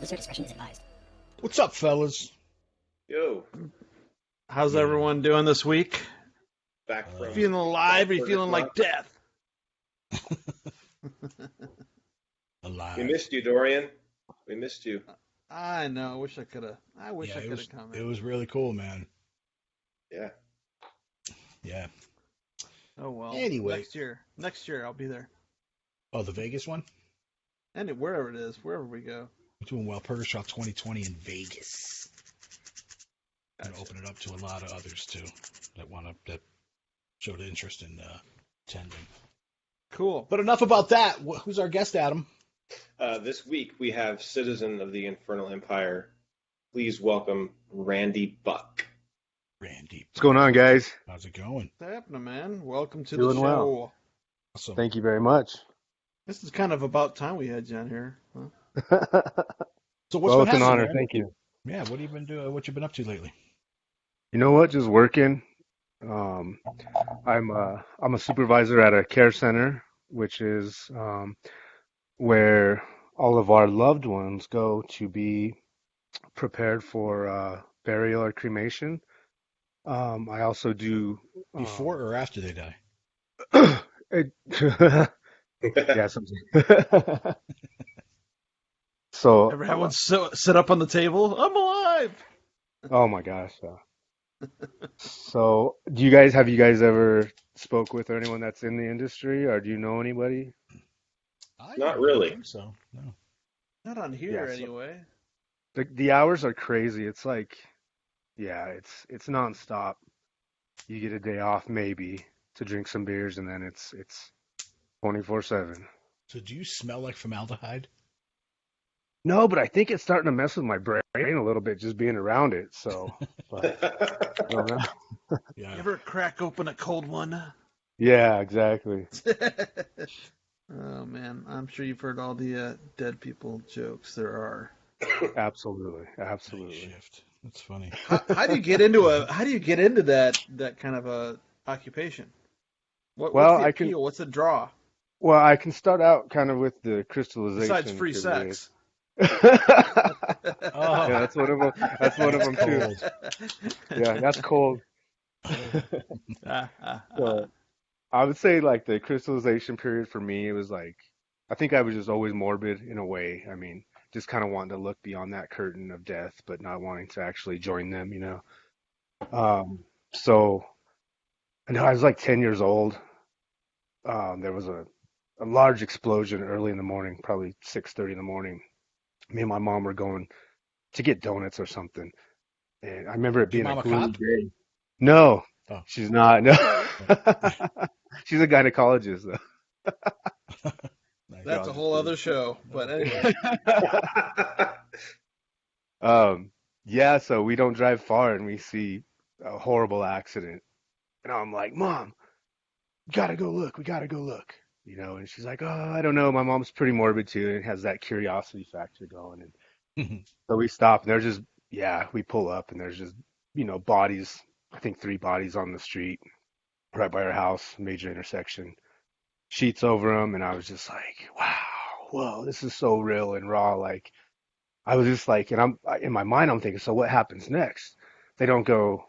Listener discretion is advised. What's up, fellas? Yo, How's everyone doing this week? back from Feeling alive? Or you Frankfurt, feeling like death? Alive. We missed you, Dorian. We missed you. I know. I wish I could have. I wish I it could was, have come. it was really cool, man. Yeah. Yeah. Oh well. Anyway. Next year I'll be there. Oh, the Vegas one? And wherever it is, wherever we go. We're doing well. Purgatory 2020 in Vegas. Gotcha. And open it up to a lot of others too that showed interest in attending. Cool. But enough about that. Who's our guest, Adam? This week we have Citizen of the Infernal Empire. Please welcome Randy Buck. Randy. What's going on, guys? How's it going? What's happening, man? Welcome to Doing the show. well. Awesome. Thank you very much. This is kind of about time we had you on here. Huh? So what's Well, been it's an happening, honor. man? Thank you. Yeah, what have you been doing? What you been up to lately? You know what? Just working. I'm a supervisor at a care center, which is where all of our loved ones go to be prepared for burial or cremation. I also do Before or after they die? yeah, something. So, Ever had one sit up on the table? I'm alive. oh my gosh. So, have you guys ever spoke with anyone that's in the industry, or do you know anybody? Not don't really. think so. No. Not on here Yeah, so- anyway. The hours are crazy. It's like, yeah, it's nonstop. You get a day off maybe to drink some beers, and then it's 24/7. So do you smell like formaldehyde? No, but I think it's starting to mess with my brain a little bit just being around it. So, but, I don't know. Yeah. You ever crack open a cold one? Yeah, exactly. Oh man, I'm sure you've heard all the dead people jokes there are. Absolutely, Night absolutely. shift. That's funny. How do you get into that kind of a occupation? Well, What's the I can- appeal? What's the draw Well, I can start out kind of with the crystallization. besides free period. sex? Oh, Yeah, that's one of them. That's one of them too. cold. Yeah, that's cold. So, I would say like the crystallization period for me, it was like, I think I was just always morbid in a way. I mean, just kind of wanting to look beyond that curtain of death, but not wanting to actually join them, you know. So I know I was like 10 years old. There was a large explosion early in the morning, probably 6:30 in the morning. Me and my mom were going to get donuts or something. And I remember it being Mom a a gloomy cop? day. No, Oh. she's not. No. She's a gynecologist though. Nice. That's a whole other show. But anyway, Yeah, so we don't drive far and we see a horrible accident. And I'm like, Mom, we gotta go look. We gotta go look. You know, and she's like, oh, I don't know. My mom's pretty morbid too and has that curiosity factor going. And so we stop and there's just, yeah, we pull up and there's just, bodies, I think 3 bodies on the street right by our house, major intersection, sheets over them. And I was just like, wow, whoa, this is so real and raw. Like, I was just like, and in my mind, I'm thinking, so what happens next? They don't go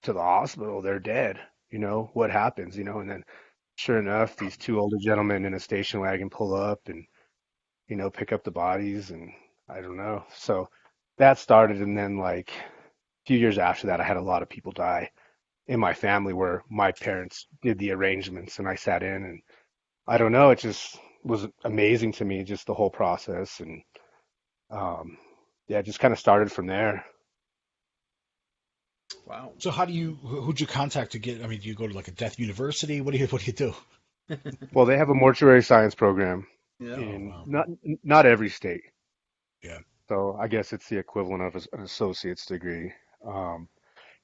to the hospital, they're dead. What happens, and then sure enough, these 2 older gentlemen in a station wagon pull up and, pick up the bodies and I don't know. So that started. And then like a few years after that, I had a lot of people die in my family where my parents did the arrangements and I sat in and I don't know, it just was amazing to me, just the whole process. And yeah, it just kind of started from there. wow. So who'd you contact to get, I mean, do you go to like a death university? What do you do? Well, they have a mortuary science program Yeah. in wow. not every state. Yeah. So I guess it's the equivalent of an associate's degree.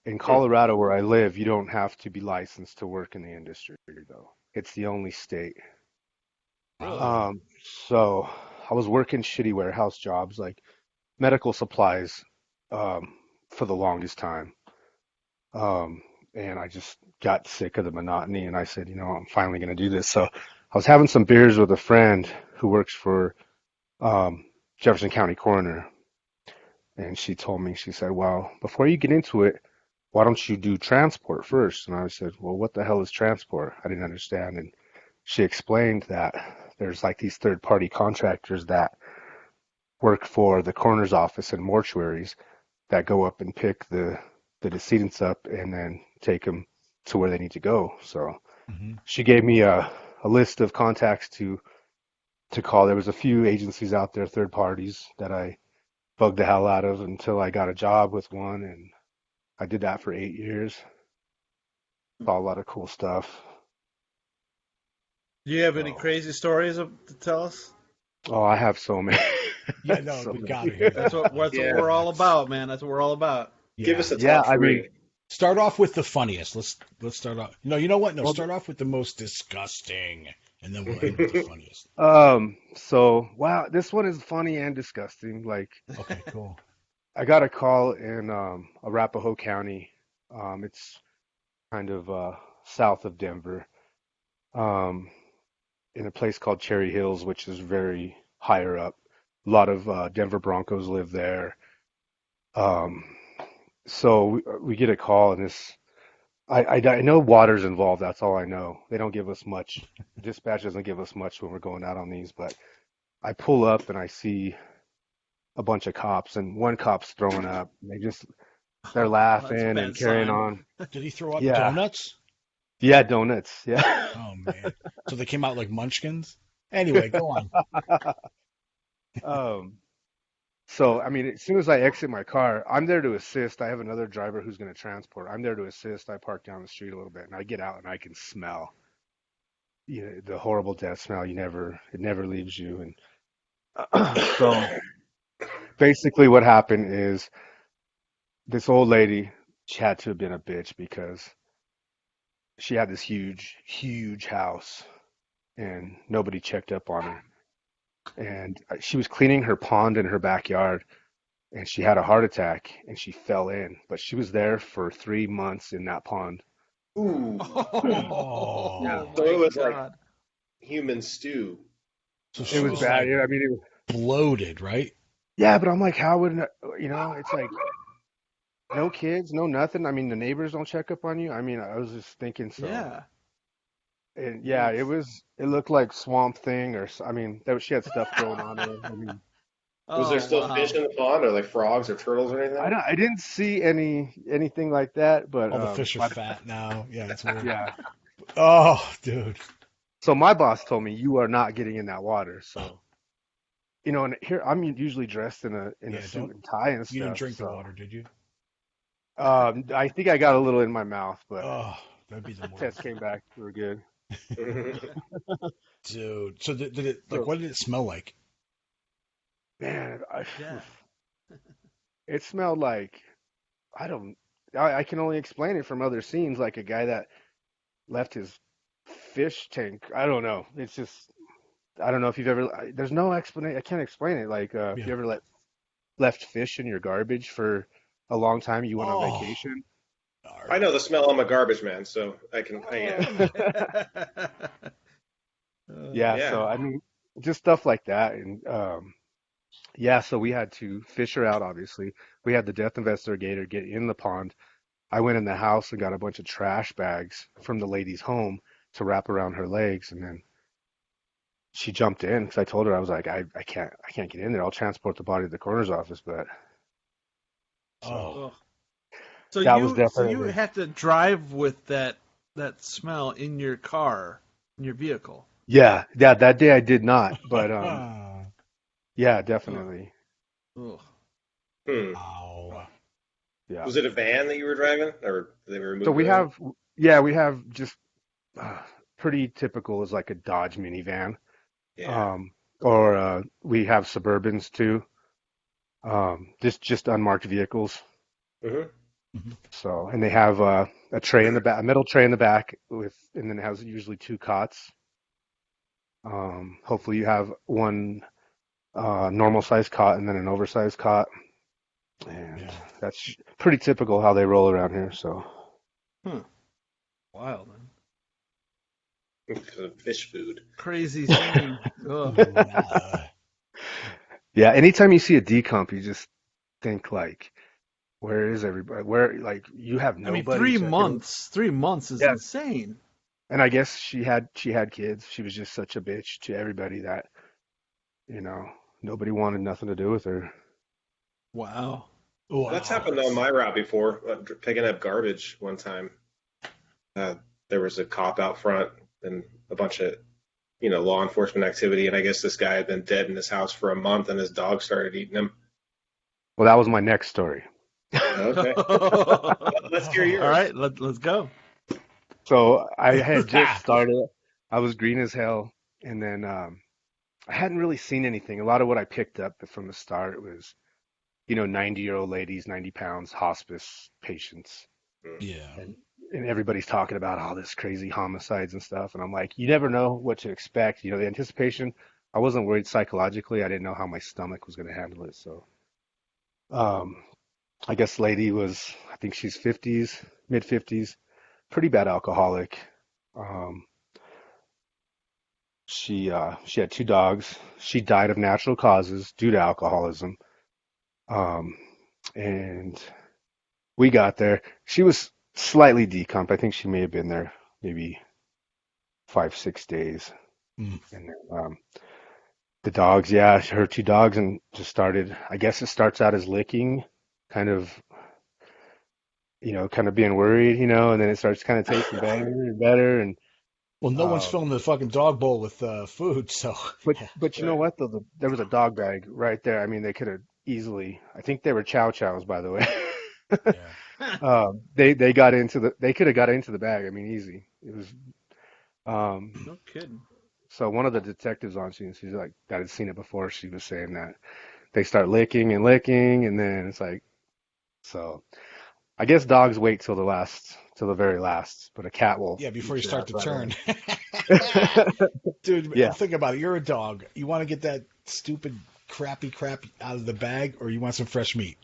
In Colorado, where I live, you don't have to be licensed to work in the industry, though. It's the only state. Really? So I was working shitty warehouse jobs, like medical supplies, for the longest time. And I just got sick of the monotony and I said, I'm finally going to do this. So I was having some beers with a friend who works for Jefferson County Coroner And she told me, she said, well, before you get into it, why don't you do transport first? And I said, well, what the hell is transport? I didn't understand. And she explained that there's like these third-party contractors that work for the coroner's office and mortuaries that go up and pick the decedents up and then take them to where they need to go. So Hmm. she gave me a list of contacts to call. There was a few agencies out there, third parties, that I bugged the hell out of until I got a job with one, and I did that for 8 years. Saw a lot of cool stuff. Do you have any Oh. crazy stories to tell us? Oh, I have so many. Yeah, no, So we many. gotta hear That's that. what Yeah. we're all about, man. That's what we're all about. Give us a Yeah, top I three. mean, Start off with the funniest. Let's start off. No, you know what? No, well, start off with the most disgusting, and then we'll end with the funniest. so wow, this one is funny and disgusting. Like, Okay, cool. I got a call in Arapahoe County. It's kind of south of Denver, um, in a place called Cherry Hills, which is very higher up. A lot of Denver Broncos live there. Um, so we get a call, and I know water's involved. That's all I know. They don't give us much. Dispatch doesn't give us much when we're going out on these, but I pull up and I see a bunch of cops, and one cop's throwing up. They're Well, that's a laughing bad and carrying sign. on. Did he throw up Yeah, donuts? yeah, donuts. Yeah. Oh man. So they came out like munchkins? Anyway, go on. Um, so I mean, as soon as I exit my car, I'm there to assist. I have another driver who's going to transport. I'm there to assist. I park down the street a little bit, and I get out, and I can smell, the horrible death smell. It never leaves you. And so basically, what happened is this old lady, she had to have been a bitch because she had this huge, huge house, and nobody checked up on her. And she was cleaning her pond in her backyard, and she had a heart attack, and she fell in. But she was there for 3 months in that pond. Ooh. Yeah, Oh So my it was like God. human stew. So it she was was bad. like Yeah, I mean, bloated, right? yeah, but I'm like, how would it's like no kids, no nothing. I mean, the neighbors don't check up on you. I mean, I was just thinking so. Yeah. And yeah, Oof. it looked like Swamp Thing I mean, she had stuff growing on her. I mean, Was there Oh still fish wow. in the pond, or like frogs or turtles or anything? I didn't see anything like that, but All the fish are fat now. Yeah, it's weird. yeah. Oh, dude. So my boss told me you are not getting in that water. So, and here I'm usually dressed in a Yeah, suit and tie and you didn't stuff. drink the So, water, did you? I think I got a little in my mouth, but Oh, that'd be the test worst. came back. We're good. Dude. So did it like So, what did it smell like? man, Yeah. it smelled like I can only explain it from other scenes, like a guy that left his fish tank. I don't know. It's just I don't know if you've ever. There's no explanation. I can't explain it. Like if Yeah. you ever left fish in your garbage for a long time, you went on Oh, vacation. I darn. know the smell. I'm a garbage man, so yeah. Yeah, Yeah. so I mean, just stuff like that, and yeah, so we had to fish her out. Obviously, we had the death investigator get in the pond. I went in the house and got a bunch of trash bags from the lady's home to wrap around her legs, and then she jumped in because I told her I was like, I can't get in there. I'll transport the body to the coroner's office, but Oh, so Ugh. So that was you definitely. have to drive with that smell in your car, in your vehicle. Yeah, yeah, that day I did not, but yeah, Ugh. definitely. Ugh. Hmm. wow. Yeah. Was it a van that you were driving, or did they So remove you in? we have just uh, pretty typical is like a Dodge minivan. Yeah. Or we have Suburbans too. Just unmarked vehicles. Hmm. Mhm. So, and they have a tray in the back, a metal tray in the back and then it has usually two cots. Hopefully you have one normal size cot and then an oversized cot. And Yeah. that's pretty typical how they roll around here. So, Huh. Wild, man. Because of fish food. Crazy scene. Ugh. Ooh, yeah, anytime you see a decomp, you just think like, where is everybody? Where, like, you have I mean, nobody checking. 3 months is Yeah. insane. And I guess she had kids. She was just such a bitch to everybody that, you know, nobody wanted nothing to do with her. Wow. That's Wow. happened on my route before, picking up garbage one time. Uh, there was a cop out front and a bunch of, law enforcement activity, and I guess this guy had been dead in his house for a month, and his dog started eating him. Well, that was my next story. Okay, All let's hear Oh. yours. right, let's go. So I had just started. I was green as hell, and then I hadn't really seen anything. A lot of what I picked up from the start was, 90-year-old ladies, 90 pounds, hospice patients, Yeah. and everybody's talking about all this crazy homicides and stuff. And I'm like, you never know what to expect. The anticipation. I wasn't worried psychologically. I didn't know how my stomach was going to handle it. So, um, I guess lady was, I think she's 50s, mid 50s, pretty bad alcoholic. Um, she had two dogs. She died of natural causes due to alcoholism. Um, and we got there. She was slightly decumped. I think she may have been there maybe 5, 6 days. Mm. And then, the dogs, yeah, her two dogs, and just started. I guess it starts out as licking, kind of, kind of being worried, and then it starts kind of tasting better and better. And Well, no one's um, filling the fucking dog bowl with food, so but yeah. but you know Right. what? Though there was a dog bag right there. I mean, they could have easily. I think they were chow chows, by the way. Yeah. They got into they could have got into the bag. I mean, easy. It was No kidding. so one of the detectives on scene, she's like that had seen it before. She was saying that they start licking and licking, and then it's like so. I guess dogs wait till the very last, but a cat will Yeah, before eat you your start ass to right turn. away. Dude, Yeah, think about it. You're a dog. You want to get that stupid, crappy crap out of the bag, or you want some fresh meat?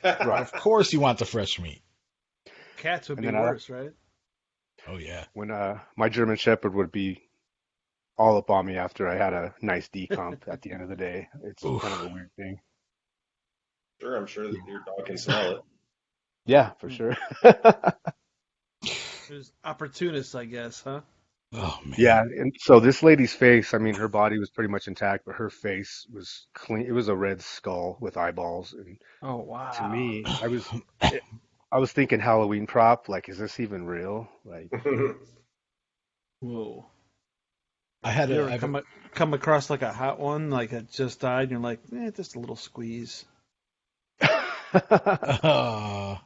right. Of course you want the fresh meat. Cats would And be then worse, right? Oh, yeah. when my German Shepherd would be all up on me after I had a nice decomp at the end of the day. It's kind of a Oof. weird thing. Sure, I'm sure that your dog can smell it. Yeah, for Hmm. sure. There's opportunists, I guess, huh? Oh, man. Yeah, and so this lady's face, I mean, her body was pretty much intact, but her face was clean. It was a red skull with eyeballs, and Oh to wow. me, I was thinking Halloween prop, like, is this even real? Like, Whoa. I had You a, ever I have a, come across like a hot one, like it just died, and you're like, just a little squeeze. uh,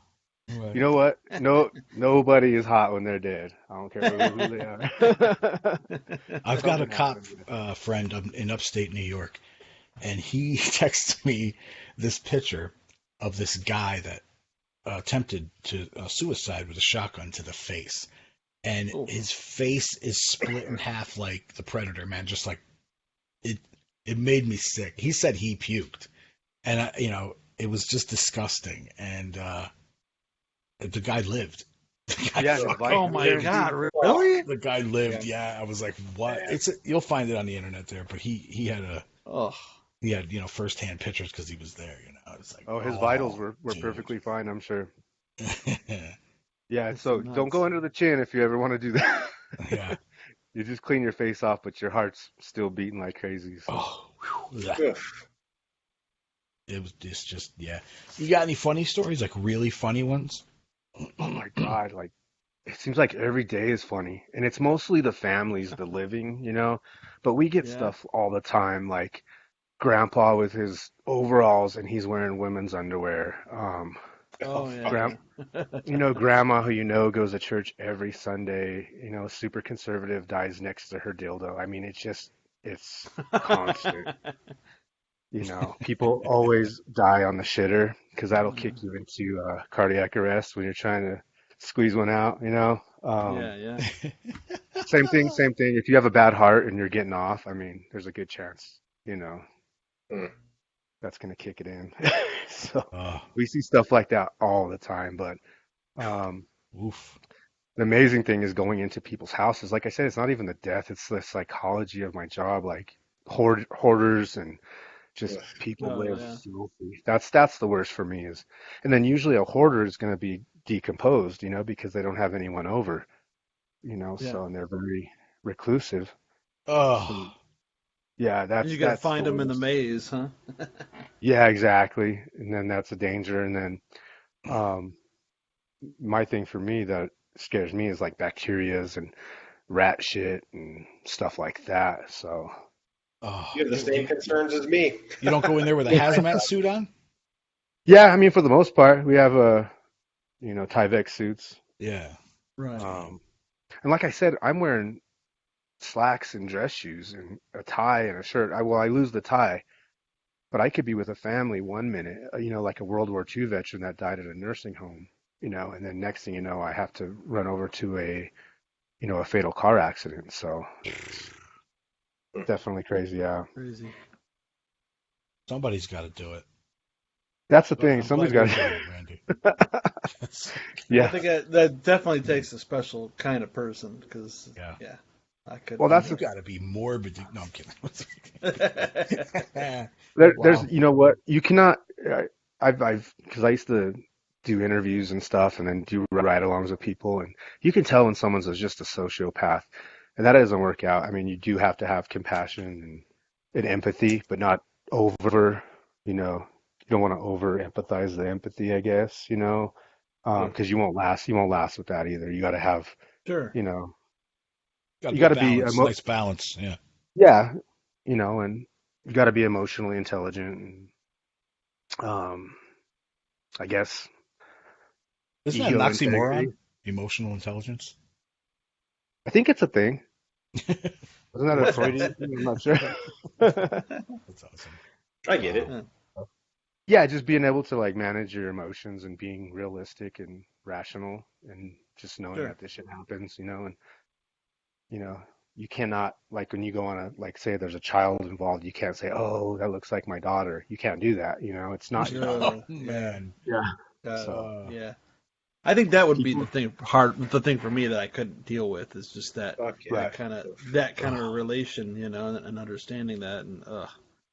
you know what? No, nobody is hot when they're dead. I don't care who they are. I've got a Something cop happened. friend in upstate New York, and he texted me this picture of this guy that attempted to suicide with a shotgun to the face, and Oh, his face is split in half like the Predator, man. Just like it, it made me sick. He said he puked, and it was just disgusting. And the guy lived. The guy, Yeah, his fucking life oh is my guaranteed. God, really? the guy lived. Yeah. Yeah, I was like, what? Man. You'll find it on the internet there. But Oh, he had firsthand pictures because he was there. It's like, Oh, his vitals oh, were dude. perfectly fine, I'm sure. Yeah, that's so don't go nuts. under the chin if you ever want to do that. Yeah. You just clean your face off, but your heart's still beating like crazy. So. Oh, whew, yeah. Oof. It's just yeah. You got any funny stories, like really funny ones? Oh my God, like it seems like every day is funny, and it's mostly the families, the living. But we get Yeah. stuff all the time, like grandpa with his overalls and he's wearing women's underwear. Oh Grand, yeah. grandma who goes to church every Sunday, super conservative, dies next to her dildo. I mean, it's constant. People always die on the shitter because that'll kick you into cardiac arrest when you're trying to squeeze one out. Yeah, yeah. Same thing, same thing. If you have a bad heart and you're getting off, I mean, there's a good chance, Hmm. that's going to kick it in. So Oh, we see stuff like that all the time. But um, oof. the amazing thing is going into people's houses. Like I said, it's not even the death, it's the psychology of my job, like hoarders and Just Ugh. people Oh, live yeah. filthy. That's the worst for me is, and then usually a hoarder is going to be decomposed, because they don't have anyone over, Yeah. and they're very reclusive. So Oh, yeah, And you got to that's the find them in the worst. maze, huh? Yeah, exactly. And then that's a danger. And then um, my thing for me that scares me is like bacterias and rat shit and stuff like that. So oh, You have the same concerns as me. you don't go in there with a hazmat suit on? yeah, I mean for the most part we have Tyvek suits. Yeah. Right. Um, and like I said, I'm wearing slacks and dress shoes and a tie and a shirt. I lose the tie, but I could be with a family one minute, like a World War II veteran that died at a nursing home, and then next thing you know, I have to run over to a fatal car accident. So definitely crazy. Yeah. Crazy. Somebody's got to do it. That's the But thing. I'm glad Somebody's you're got doing to. it, Randy. I Yeah. think that definitely takes a special kind of person because, Yeah. yeah, I couldn't Well, that's You either. got to be morbid. No, I'm kidding. there's, Wow. what you cannot. Because I used to do interviews and stuff, and then do ride-alongs with people, and you can tell when someone's just a sociopath, and that doesn't work out. I mean, you do have to have compassion and empathy, but not over. You don't want to over empathize the empathy, I guess. Because you won't last. You won't last with that either. You got to have. Sure. You know, Got to you be a got to be balance. Nice balance. Yeah. yeah. And you got to be emotionally intelligent and I guess Isn't that an ego integrity. oxymoron? Emotional intelligence? I think it's a thing. Wasn't that a That's Freudian awesome. thing? I'm not sure. That's awesome. I get it. Wow. Yeah, just being able to like manage your emotions and being realistic and rational and just knowing Sure. that this shit happens, and you know, you cannot like when you go on like say there's a child involved, you can't say, "Oh, that looks like my daughter." You can't do that, It's not your daughter. Oh, Yeah. man. Yeah. Uh, So Uh, yeah. I think that would be people the thing for me that I couldn't deal with is just Fuck yeah. right. that kind of a relation, and understanding that, and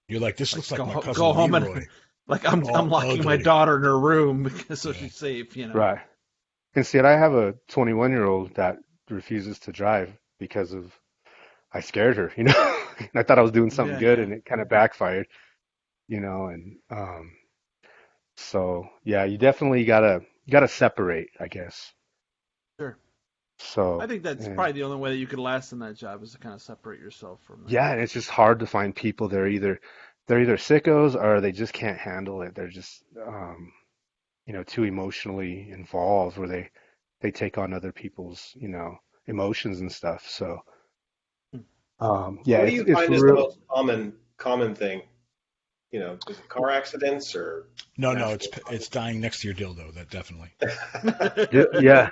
you're like, this like looks like my go cousin home and Leroy. like I'm All locking my ugly. daughter in her room because so Yeah. she's safe. Right. And see, I have a 21-year-old that refuses to drive because of I scared her, And I thought I was doing something Yeah, good, yeah, and it kind of backfired, And so yeah, you definitely gotta separate, I guess. sure. I So think that's and probably the only way that you could last in that job is to kind of separate yourself from that. yeah, and it's just hard to find people. They're either sickos or they just can't handle it. They're just too emotionally involved, where they take on other people's emotions and stuff. So yeah, What do you it's find is the real. most common thing? Is it car accidents or No, natural it's dying next to your dildo. That definitely. Yeah,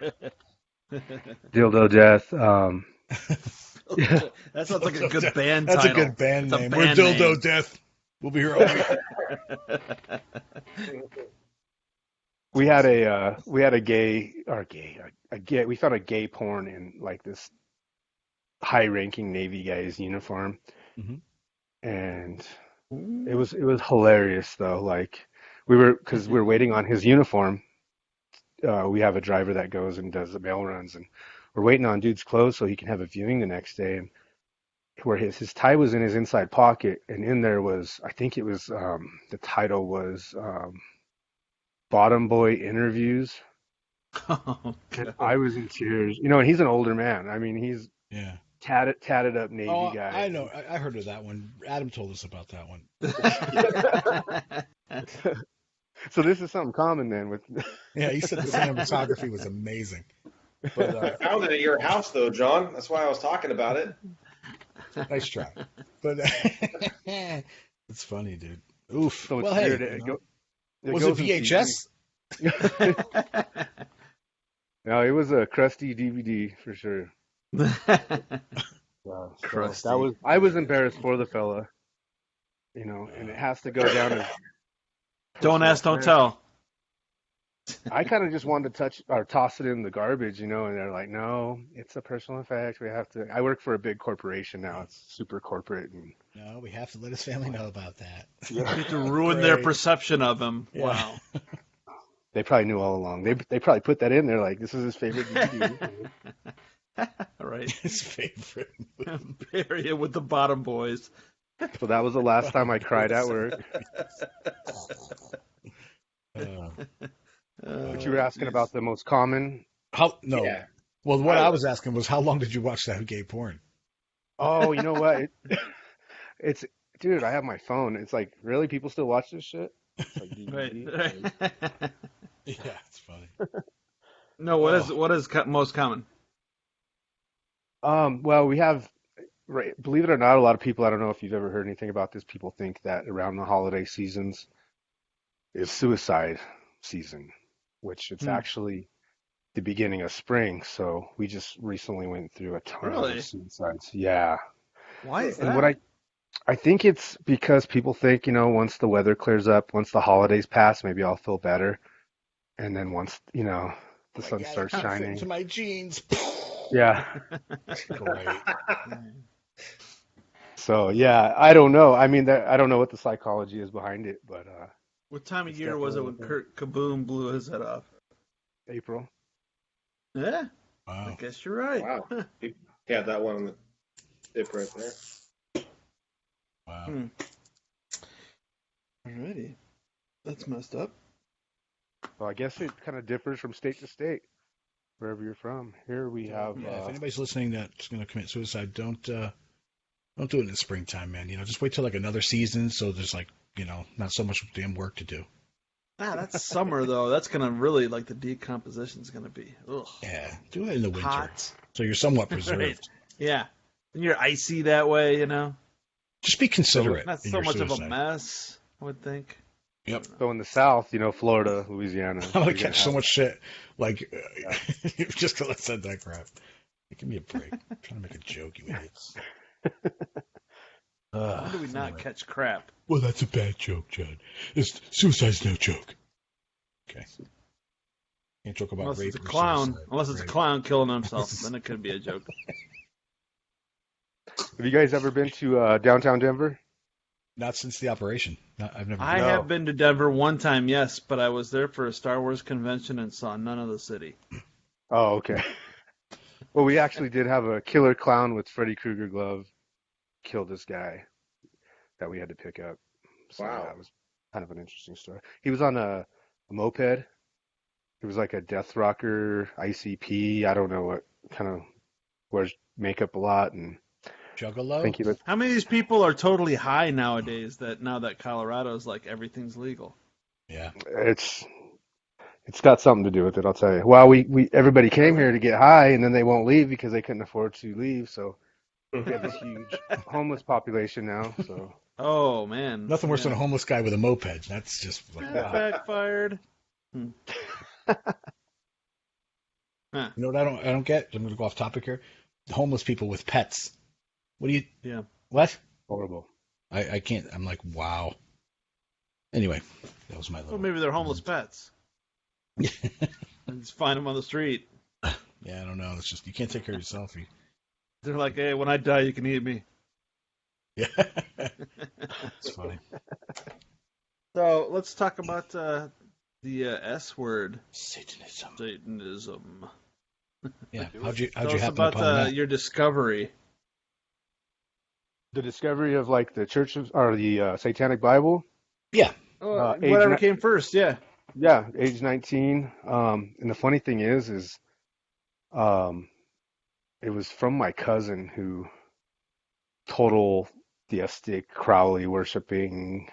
dildo death. That sounds like a Dildo good Death. band That's a title. good band It's a name. We're band Dildo name. Death. We'll be here all week. We had a gay or gay a gay we found a gay porn in like this high-ranking Navy guy's uniform, hmm and it was hilarious though. Like because we were waiting on his uniform. We have a driver that goes and does the mail runs, and we're waiting on dude's clothes so he can have a viewing the next day. And where his tie was in his inside pocket, and in there was I think it was the title was Bottom Boy Interviews. Oh, And God. I was in tears. And he's an older man. I mean, he's Yeah. tatted up Navy Oh, guy. I know. I heard of that one. Adam told us about that one. So this is something common then with. Yeah, he said the cinematography was amazing. But I found it at your house though, John. That's why I was talking about it. nice try. But it's funny, dude. Oof. So it's Well, hey, weird. It was it goes in VHS? CD. No, it was a crusty DVD for sure. So Crusty. I was embarrassed for the fella, and it has to go down as Don't personal ask, don't affairs. tell. I kind of just wanted to touch or toss it in the garbage, and they're like, no, it's a personal effect. We have to. I work for a big corporation now. It's super corporate, and No, we have to let his family know about that. yeah, You have to ruin their Great. perception of him. Yeah. Wow. they probably knew all along. They probably put that in there, like this is his favorite DVD. Right. His favorite movie. Bury it with the Bottom Boys. So that was the last time I cried at work. But you were asking about the most common. How? No. Yeah. Well, what I was asking was, how long did you watch that gay porn? Oh, you know what? It's dude. I have my phone. It's like, really, people still watch this shit? It's like DVD. Right. Yeah, it's funny. No, what is most common? Well, we have, right, believe it or not, a lot of people, I don't know if you've ever heard anything about this, people think that around the holiday seasons is suicide season, which it's actually the beginning of spring. So we just recently went through a ton Really? of suicides. Yeah. Why is And that? what I think it's because people think, once the weather clears up, once the holidays pass, maybe I'll feel better. And then once, the Oh my sun God, I starts can't fit shining. into my jeans. Yeah. Great. So yeah, I don't know. I mean, I don't know what the psychology is behind it, but What time of it's year was it when definitely Kurt Kaboom blew his head off? April. Yeah, I Wow. guess you're right. Wow. You had that one on the tip right there. Wow. Alrighty. That's messed up. So I guess it kind of differs from state to state, wherever you're from. Here we have, Yeah, if anybody's listening that's going to commit suicide, don't do it in the springtime, man. Just wait till like another season, so there's like, not so much damn work to do. That's summer though. That's gonna really the decomposition's gonna be. Ugh. Yeah, do it in the winter, Hot. so you're somewhat preserved. Right. Yeah. And you're icy that way, Just be considerate. Not in so your much of a suicide. mess, I would think. Yep. so in the South, Florida, Louisiana. I'm gonna you're catch so have- much shit, like just because I said that crap. Give me a break. I'm trying to make a joke, you idiots. When do we not catch crap? Well, that's a bad joke, John. Suicide's no joke. Okay. Can't joke about Unless rape it's a or clown. suicide. Unless it's a Right. clown killing himself, then it could be a joke. Have you guys ever been to downtown Denver? Not since the operation. I've never. I No. have been to Denver one time, yes, but I was there for a Star Wars convention and saw none of the city. Oh, okay. Well, we actually did have a killer clown with Freddy Krueger glove kill this guy that we had to pick up. So Wow. that was kind of an interesting story. He was on a moped. He was like a death rocker, ICP. I don't know what kind of wears makeup a lot, and I Juggalo. think he was. How many of these people are totally high nowadays that now that Colorado's everything's legal? Yeah. It's got something to do with it, I'll tell you. Well, we everybody came here to get high, and then they won't leave because they couldn't afford to leave. So we have this huge homeless population now. So Oh, man. Nothing worse than a homeless guy with a moped. That's just like, That backfired. You know what I don't get? I'm going to go off topic here. The homeless people with pets. What do you? Yeah. What? horrible. I can't. I'm like, wow. Anyway, that was my little. Well, maybe they're homeless pets. And just find them on the street. Yeah, I don't know. It's just you can't take care of yourself. They're like, hey, when I die, you can eat me. Yeah, it's funny. So let's talk about the S word, Satanism. Satanism. Yeah. How'd you Tell us happen about upon that? your discovery. The discovery of the church or the Satanic Bible. Yeah. Whatever came first, yeah. Yeah, age 19. And the funny thing is, it was from my cousin who total theistic, Crowley worshiping,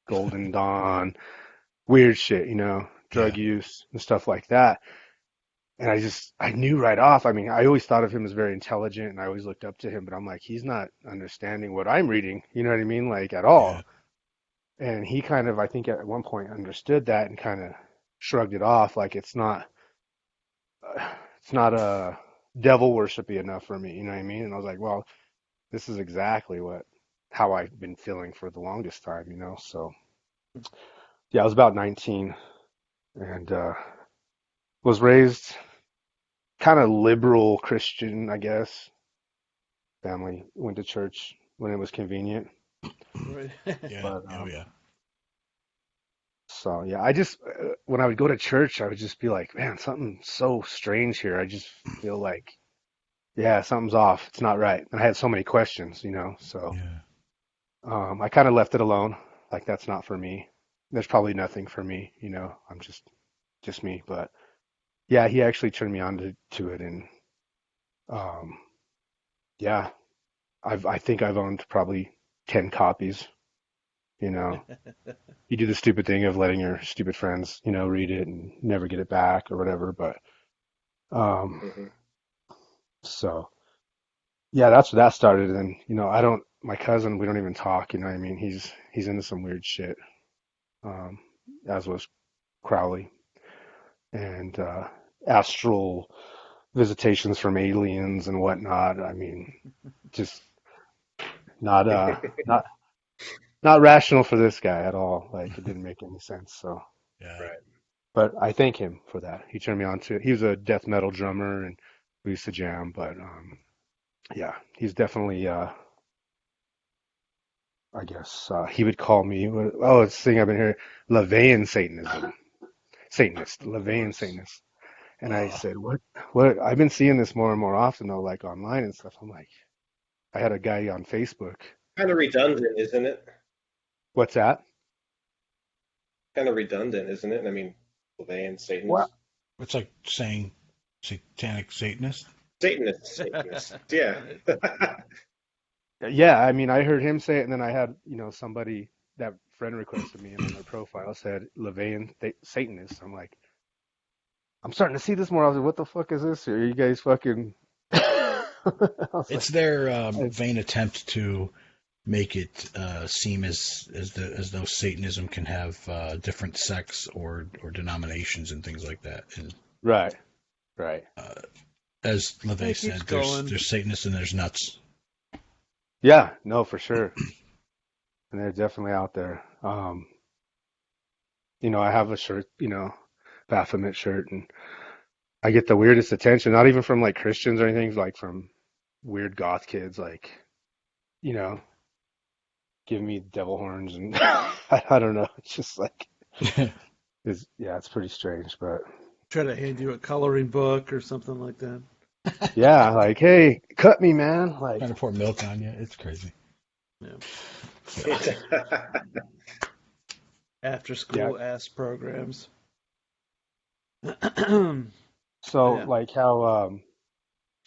Golden Dawn, weird shit, drug use and stuff like that. And I knew right off. I mean, I always thought of him as very intelligent and I always looked up to him, but I'm like, he's not understanding what I'm reading, you know what I mean? Like at all. Yeah. And he kind of, I think at one point understood that and kind of shrugged it off. Like it's not a devil worshipy enough for me, you know what I mean? And I was like, well, this is exactly how I've been feeling for the longest time, So yeah, I was about 19 and was raised kind of liberal Christian, I guess. Family went to church when it was convenient, Right. Yeah. but Oh yeah. so yeah, I just when I would go to church, I would just be like, man, something's so strange here. I just feel like, yeah, something's off. It's not right. And I had so many questions, so Yeah. I kind of left it alone. Like that's not for me. There's probably nothing for me, I'm just me. But yeah, he actually turned me on to it, and um, yeah, I think I've owned probably 10 copies. You know, you do the stupid thing of letting your stupid friends, read it and never get it back or whatever. But um, Hmm. so yeah, that's where that started. And I don't, my cousin, we don't even talk. You know what I mean? He's into some weird shit. Um, as was Crowley, and astral visitations from aliens and whatnot. I mean, just not not not rational for this guy at all. Like it didn't make any sense. So, Yeah. Right. but I thank him for that. He turned me on to it. He was a death metal drummer, and we used to jam. But yeah, he's definitely I guess he would call me. Oh, it's the thing I've been hearing, LaVeyan Satanism, Satanist, LaVeyan Satanist. And I Uh, said, what? I've been seeing this more and more often though, like online and stuff. I'm like, I had a guy on Facebook. Kind of redundant, isn't it? What's that? Kind of redundant, isn't it? I mean, Levian What? Satanist. it's like saying satanic Satanist. Satanist. Yeah. Right. Yeah, I mean, I heard him say it, and then I had, somebody that friend requested me, and on their profile said LaVeyan Satanist. I'm like, I'm starting to see this more. I was like, what the fuck is this? Are you guys fucking? I was It's like, their I- vain attempt to make it seem as though Satanism can have different sects or denominations and things like that. And right, right. uh, as LeVay It keeps said, there's going. there's Satanists and there's nuts. Yeah, no, for sure. And they're definitely out there. I have a shirt, Baphomet shirt, and I get the weirdest attention, not even from like Christians or anything, like from weird goth kids, like, you know, give me devil horns and I don't know. It's just like it's pretty strange, but Try to hand you a coloring book or something like that. yeah, like, hey, cut me, man. Like, Trying to pour milk on you. It's crazy. Yeah. Yeah. After yeah. school ass programs. So Yeah. like how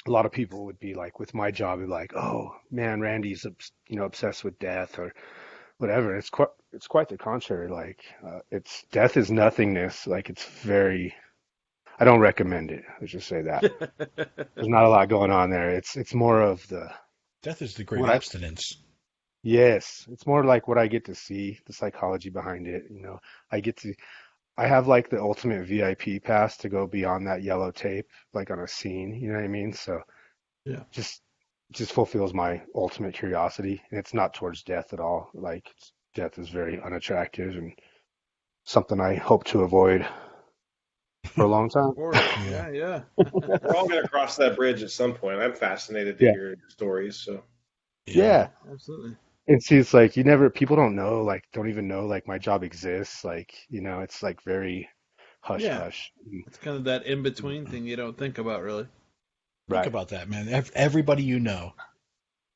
a lot of people would be like with my job, be like, oh man, Randy's obsessed with death or whatever. It's quite the contrary. Like, it's death is nothingness. Like, it's very. I don't recommend it. Let's just say that. There's not a lot going on there. It's more of the Death is the great what I abstinence. yes, it's more like what I get to see, the psychology behind it. I get to I have like the ultimate VIP pass to go beyond that yellow tape, like on a scene, you know what I mean? So Yeah. just just fulfills my ultimate curiosity, and it's not towards death at all. Like death is very unattractive and something I hope to avoid for a long Of time. course. Yeah. Yeah. We're all going to cross that bridge at some point. I'm fascinated to Yeah. hear your stories. So, Yeah. Yeah. Absolutely. And see, it's like people don't know, like, don't even know, like, my job exists. Like, it's like very hush Yeah. hush. It's kind of that in between thing you don't think about really. Think Right. about that, man. Everybody you know,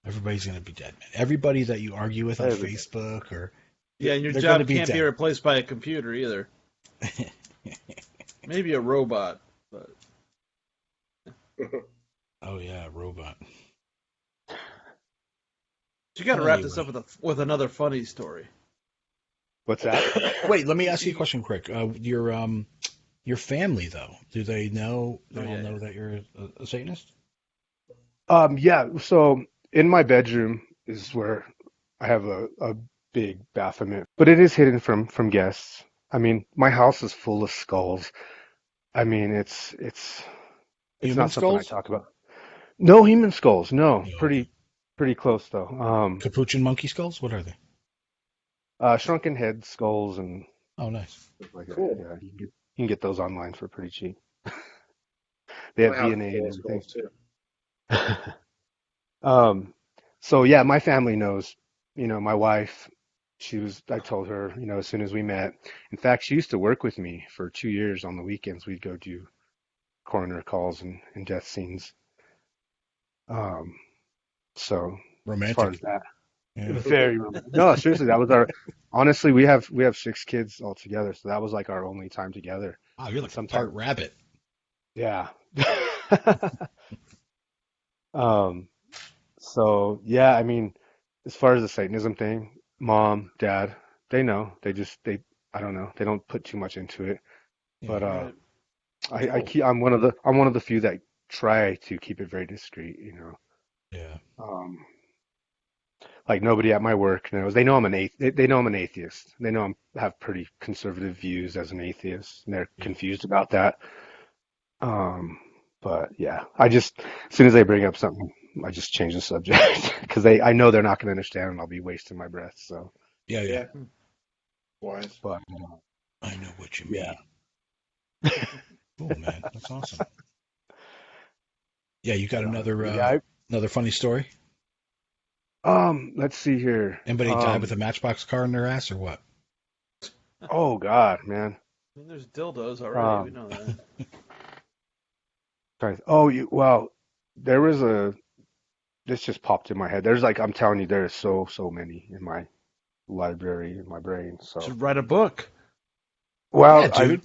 everybody's gonna be dead, man. Everybody that you argue with on Everybody. Facebook or Yeah, and your they're gonna job be can't be dead. replaced by a computer either. Maybe a robot, but Oh yeah, robot. you got to Well, wrap this up anyway. with another funny story. What's that? Wait, let me ask you a question quick. Your family though, do they know? They Oh all yeah, know yeah. that you're a Satanist? Yeah. So in my bedroom is where I have a big Baphomet, but it is hidden from guests. I mean, my house is full of skulls. I mean, it's Human not something I skulls? talk about. No human skulls. No, No, okay. pretty close though. Capuchin monkey skulls? What are they? Shrunken head skulls and Oh, nice. stuff like that. cool. Yeah, you can get. You can get those online for pretty cheap. They have My house is DNA full and of everything. skulls too. Um, so yeah, my family knows, my wife, I told her, as soon as we met. In fact, she used to work with me for 2 years on the weekends. We'd go do coroner calls and death scenes. Um, so as far as Romantic. that, Yeah. very romantic. No, seriously, honestly, we have 6 kids all together. So that was like our only time together. Wow, you're And like a part sometimes, rabbit. yeah. Um, so yeah, I mean, as far as the Satanism thing, mom, dad, they know. I don't know. They don't put too much into it. Yeah. But Right. Cool. I'm one of the few that try to keep it very discreet. Yeah. Um, like nobody at my work knows. They know I'm an atheist. They know I have pretty conservative views as an atheist, and they're Yeah. confused about that. Um, but yeah, as soon as they bring up something, I just change the subject because I know they're not going to understand, and I'll be wasting my breath. So, Yeah. Yeah. Yeah, wise. but I know what you yeah, mean. Cool, man. That's awesome. Yeah, you got so another yeah. another funny story? Let's see here. Anybody died with a matchbox car in their ass or what? Oh God, man. I mean, there's dildos already. We Um, know that. well, there was this just popped in my head. I'm telling you, there are so many in my library in my brain. So, Should write a book. Yeah, well, dude.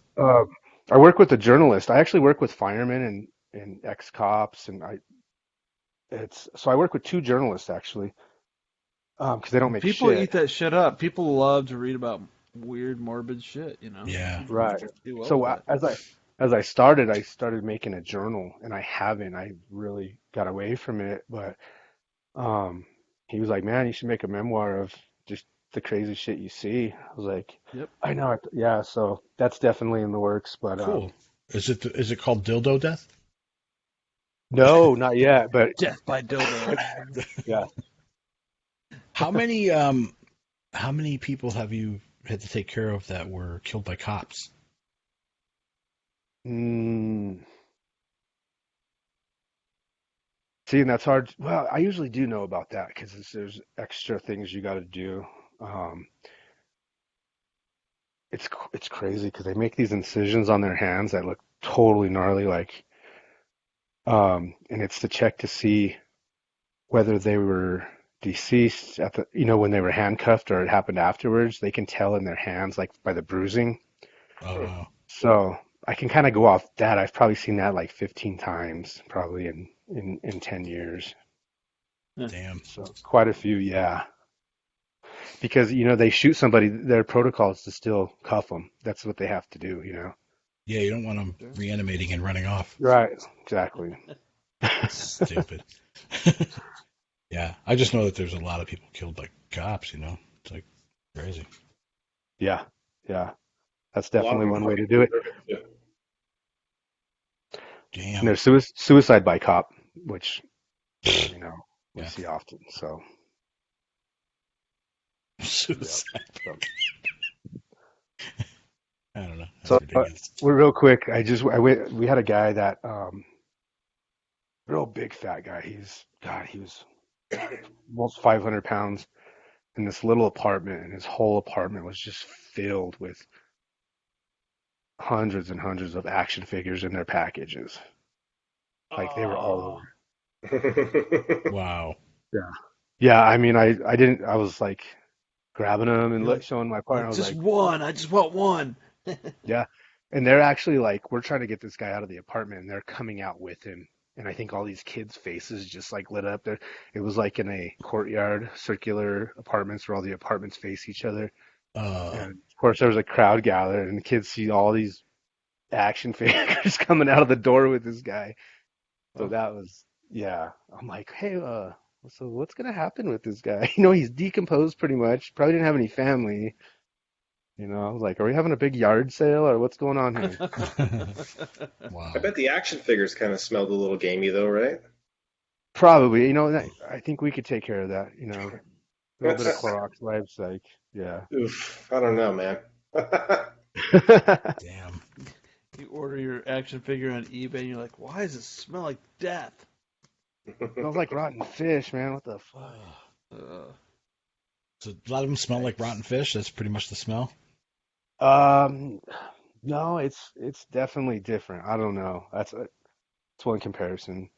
I work with a journalist. I actually work with firemen and ex-cops, and I work with two journalists actually, because they don't make People shit. eat that shit up. People love to read about weird, morbid shit. Yeah. Right. Do well So with it. as I started making a journal, and I really got away from it, but um, he was like, man, you should make a memoir of just the crazy shit you see. I was like, Yep. I know it. Yeah, so that's definitely in the works, but Cool. Is it called Dildo Death? no, not yet, but Death by dildo. yeah. How many how many people have you had to take care of that were killed by cops? Mm, see, and that's hard. Well, I usually do know about that because there's extra things you got to do. Um, it's crazy because they make these incisions on their hands that look totally gnarly, and it's to check to see whether they were deceased when they were handcuffed or it happened afterwards. They can tell in their hands, like by the bruising. Oh wow. So I can kind of go off that. I've probably seen that like 15 times, probably in 10 years. Damn. So quite a few, yeah. Because they shoot somebody, their protocol is to still cuff them. That's what they have to do. Yeah, you don't want them Sure. reanimating and running off. Right, exactly. Stupid. Yeah, I just know that there's a lot of people killed by cops, It's like crazy. Yeah, yeah. That's A lot of definitely them one way to fucking do it. deserve it, too. And Damn. there's suicide by cop, which we Yeah. see often. So yeah. Suicide. So, I don't know. That's so ridiculous. we're real quick. We had a guy that real big fat guy. He was almost 500 pounds in this little apartment, and his whole apartment was just filled with hundreds and hundreds of action figures in their packages. Like they were all over. Wow. Yeah. Yeah, I mean, I was like grabbing them and You're like, showing my partner. I was just like, one. I just want one. yeah. And they're actually like, we're trying to get this guy out of the apartment, and they're coming out with him. And I think all these kids' faces just like lit up there. It was like in a courtyard, circular apartments where all the apartments face each other. And of course, there was a crowd gathered, and the kids see all these action figures coming out of the door with this guy. So that was, yeah. I'm like, hey, so what's gonna happen with this guy? He's decomposed pretty much. Probably didn't have any family. I was like, are we having a big yard sale or what's going on here? Wow. I bet the action figures kind of smelled a little gamey, though, right? Probably, I think we could take care of that. A little bit of Clorox wipes, like, yeah. Oof, I don't know, man. Damn. You order your action figure on eBay and you're like, why does it smell like death? Smells like rotten fish, man. What the fuck? So a lot of them smell like rotten fish. That's pretty much the smell. Um, no, it's definitely different. I don't know. That's one comparison.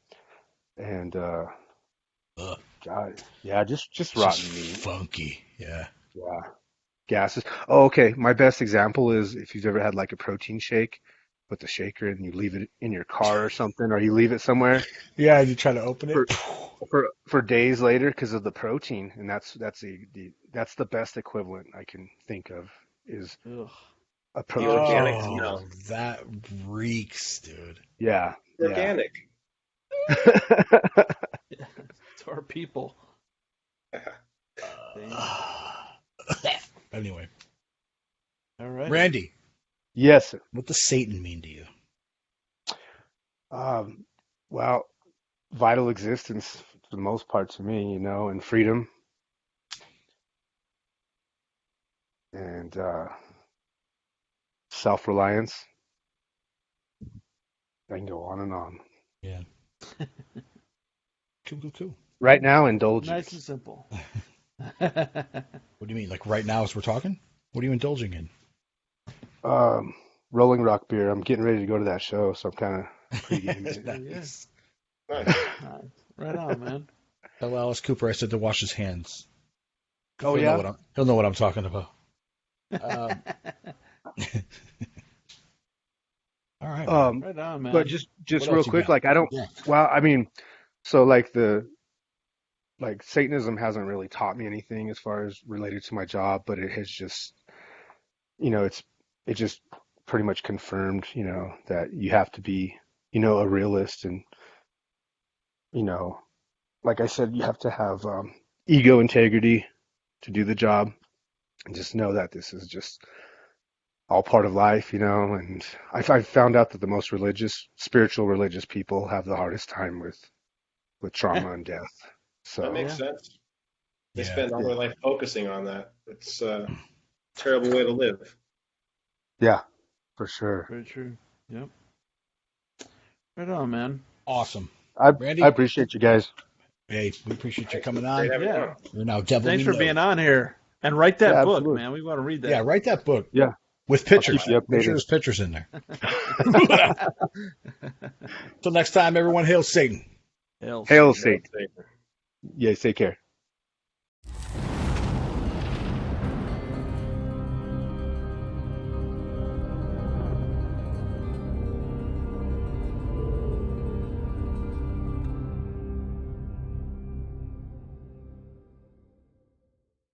And Ugh. God, yeah, just It's rotten just meat. funky. Yeah. Yeah, gases. Oh, okay. My best example is if you've ever had like a protein shake, put the shaker and you leave it in your car or something, or you leave it somewhere Yeah, and you try to open it. for for days later because of the protein, and that's the best equivalent I can think of is Ugh. a The protein organic shake. smell. That reeks, dude. Yeah, yeah. Organic. It's our people. Anyway, All right. Randy, Yes. what does Satan mean to you? Well, vital existence for the most part to me, and freedom and self-reliance. I can go on and on. Yeah. Cool. Right now, indulgence. Nice and simple. What do you mean? Like right now as we're talking? What are you indulging in? Rolling Rock beer. I'm getting ready to go to that show, so I'm kind of pre-gaming it. Nice. Nice. Nice. Right on, man. Tell Alice Cooper I said to wash his hands. Oh, He'll yeah? know what I'm talking about. All right. Right on, man. But just What real else you quick, got? like I don't. Yeah. Well, I mean, so like Satanism hasn't really taught me anything as far as related to my job, but it has just, it just pretty much confirmed, that you have to be, a realist and, like I said, you have to have ego integrity to do the job and just know that this is just all part of life, and I've found out that the most spiritual religious people have the hardest time with trauma and death. So That makes sense. They Yeah. spend all their life focusing on that. It's a terrible way to live. yeah, for sure. Very true. Yep. Right on, man. Awesome. I Randy? appreciate you guys. Hey, we appreciate you coming Great on. having you Yeah. on. You're now devil. Thanks we for know. being on here. And write that Yeah, book, absolutely. man. We want to read that. Yeah, write that book. Yeah. With pictures. keep you updated. Make sure there's pictures in there. Till next time, everyone, hail Satan. Hail Hail Satan. Satan. Yeah, take care.